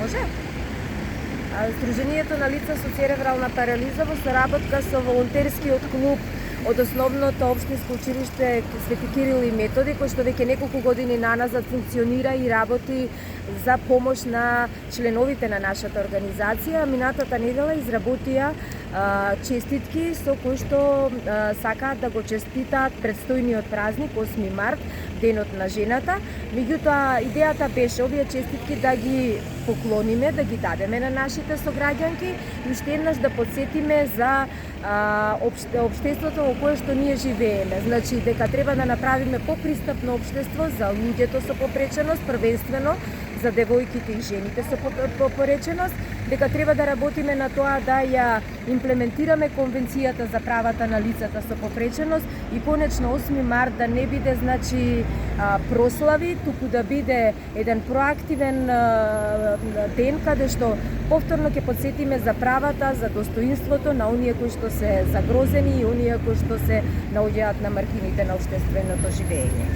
Може? Сдруженијето на лица со церебрална парализа во соработка со волонтерскиот клуб од основното општинско училиште Свети Кирил и Методи, кој што веќе неколку години наназад функционира и работи за помош на членовите на нашата организација, минатата недела изработија честитки со кои што сакаат да го честитаат предстојниот празник 8 март, денот на жената. Меѓутоа, идејата беше овие честитки да ги поклониме, да ги дадеме на нашите сограѓанки и уште еднаш да подсетиме за општеството во кое што ние живееме. Значи, дека треба да направиме попристапно општество за луѓето со попреченост, првенствено за девојките и жените со попреченост, дека треба да работиме на тоа да ја имплементираме Конвенцијата за правата на лицата со попреченост и конечно 8 март да не биде значи прослави, туку да биде еден проактивен ден каде што повторно ќе подсетиме за правата, за достоинството на оние кои што се загрозени и оние кои што се наоѓаат на маргините на општественото живење.